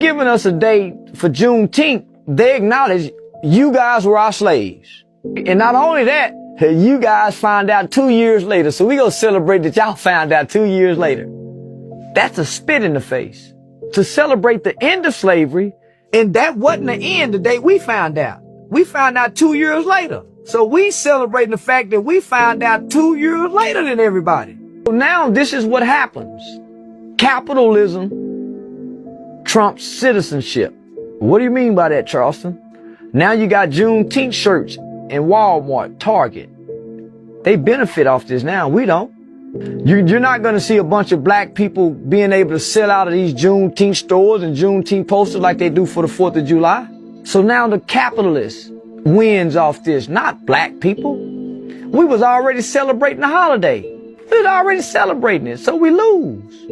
Giving us a date for Juneteenth, they acknowledge you guys were our slaves. And not only that, you guys find out 2 years later. So we gonna celebrate that y'all found out 2 years later. That's a spit in the face. To celebrate the end of slavery, and that wasn't the end the day we found out. We found out 2 years later. So we celebrating the fact that we found out 2 years later than everybody. So now this is what happens. Capitalism trumps citizenship. What do you mean by that, Charleston? Now you got Juneteenth shirts in Walmart, Target. They benefit off this now. We don't. You're not going to see a bunch of black people being able to sell out of these Juneteenth stores and Juneteenth posters like they do for the 4th of July. So now the capitalist wins off this, not black people. We was already celebrating the holiday. We was already celebrating it, so we lose.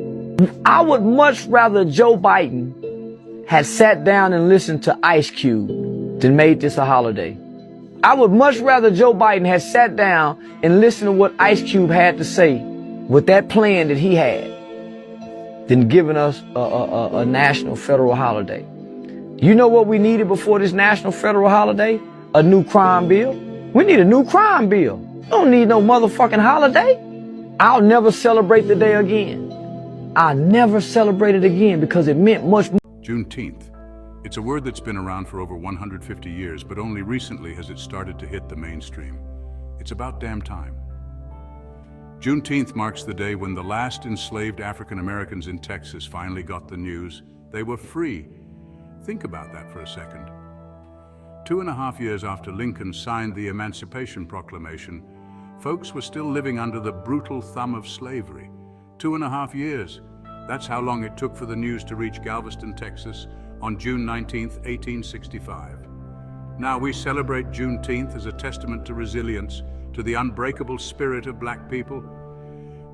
I would much rather Joe Biden had sat down and listened to Ice Cube than made this a holiday. I would much rather Joe Biden had sat down and listened to what Ice Cube had to say with that plan that he had than giving us a national federal holiday. You know what we needed before this national federal holiday? A new crime bill. We need a new crime bill. We don't need no motherfucking holiday. I'll never celebrate the day again. I'll never celebrate it again because it meant much more. Juneteenth. It's a word that's been around for over 150 years, but only recently has it started to hit the mainstream. It's about damn time. Juneteenth marks the day when the last enslaved African Americans in Texas finally got the news they were free. Think about that for a second. 2.5 years after Lincoln signed the Emancipation Proclamation, folks were still living under the brutal thumb of slavery. 2.5 years. That's how long it took for the news to reach Galveston, Texas, on June 19, 1865. Now we celebrate Juneteenth as a testament to resilience, to the unbreakable spirit of black people.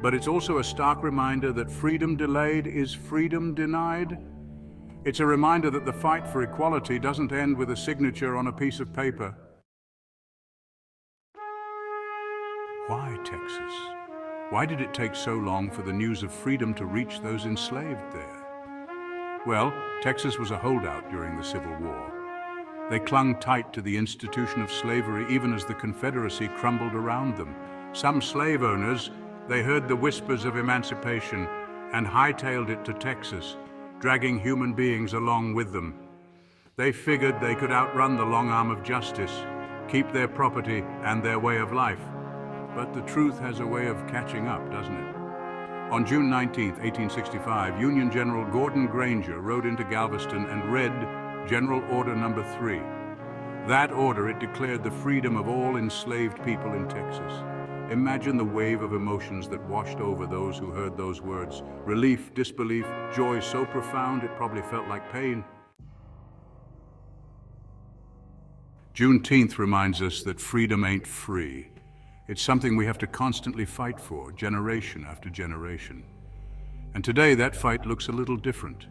But it's also a stark reminder that freedom delayed is freedom denied. It's a reminder that the fight for equality doesn't end with a signature on a piece of paper. Why Texas? Why did it take so long for the news of freedom to reach those enslaved there? Well, Texas was a holdout during the Civil War. They clung tight to the institution of slavery even as the Confederacy crumbled around them. Some slave owners, they heard the whispers of emancipation and hightailed it to Texas, dragging human beings along with them. They figured they could outrun the long arm of justice, keep their property and their way of life. But the truth has a way of catching up, doesn't it? On June 19, 1865, Union General Gordon Granger rode into Galveston and read General Order Number 3. That order, it declared the freedom of all enslaved people in Texas. Imagine the wave of emotions that washed over those who heard those words. Relief, disbelief, joy so profound it probably felt like pain. Juneteenth reminds us that freedom ain't free. It's something we have to constantly fight for, generation after generation. And today that fight looks a little different.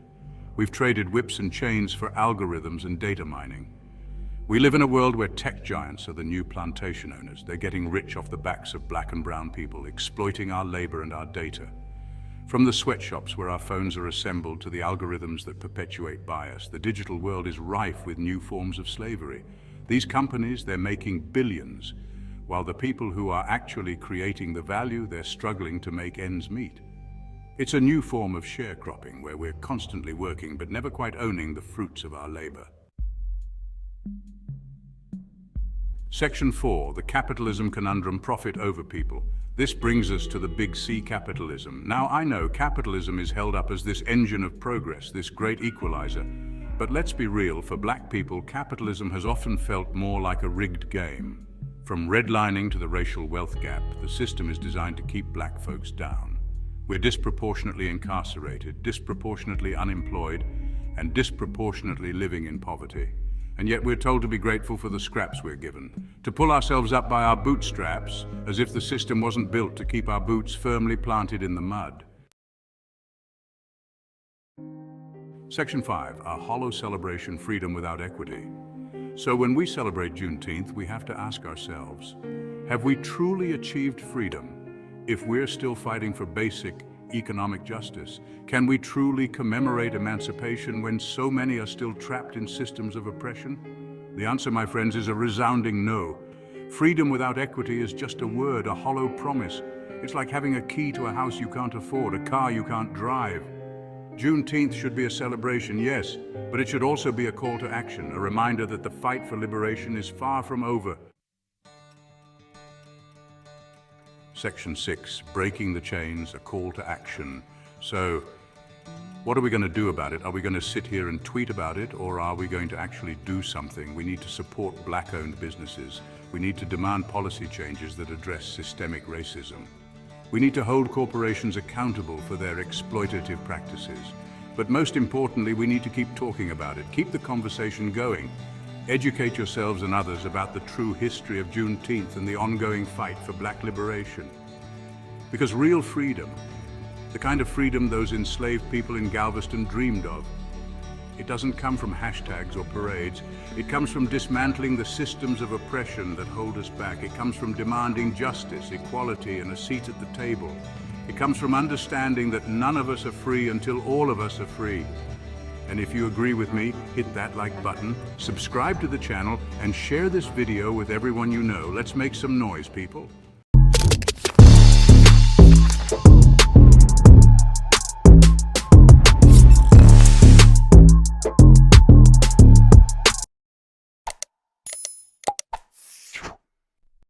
We've traded whips and chains for algorithms and data mining. We live in a world where tech giants are the new plantation owners. They're getting rich off the backs of black and brown people, exploiting our labor and our data. From the sweatshops where our phones are assembled to the algorithms that perpetuate bias, the digital world is rife with new forms of slavery. These companies, they're making billions, while the people who are actually creating the value, they're struggling to make ends meet. It's a new form of sharecropping where we're constantly working but never quite owning the fruits of our labor. Section 4, the capitalism conundrum, profit over people. This brings us to the big C, capitalism. Now I know capitalism is held up as this engine of progress, this great equalizer. But let's be real, for black people, capitalism has often felt more like a rigged game. From redlining to the racial wealth gap, the system is designed to keep black folks down. We're disproportionately incarcerated, disproportionately unemployed, and disproportionately living in poverty. And yet we're told to be grateful for the scraps we're given, to pull ourselves up by our bootstraps, as if the system wasn't built to keep our boots firmly planted in the mud. Section 5, a hollow celebration, freedom without equity. So when we celebrate Juneteenth, we have to ask ourselves, have we truly achieved freedom if we're still fighting for basic, economic justice? Can we truly commemorate emancipation when so many are still trapped in systems of oppression? The answer, my friends, is a resounding no. Freedom without equity is just a word, a hollow promise. It's like having a key to a house you can't afford, a car you can't drive. Juneteenth should be a celebration, yes, but it should also be a call to action, a reminder that the fight for liberation is far from over. Section 6, breaking the chains, a call to action. So, what are we going to do about it? Are we going to sit here and tweet about it, or are we going to actually do something? We need to support black-owned businesses. We need to demand policy changes that address systemic racism. We need to hold corporations accountable for their exploitative practices. But most importantly, we need to keep talking about it. Keep the conversation going. Educate yourselves and others about the true history of Juneteenth and the ongoing fight for black liberation. Because real freedom, the kind of freedom those enslaved people in Galveston dreamed of, it doesn't come from hashtags or parades. It comes from dismantling the systems of oppression that hold us back. It comes from demanding justice, equality, and a seat at the table. It comes from understanding that none of us are free until all of us are free. And if you agree with me, hit that like button, subscribe to the channel, and share this video with everyone you know. Let's make some noise, people.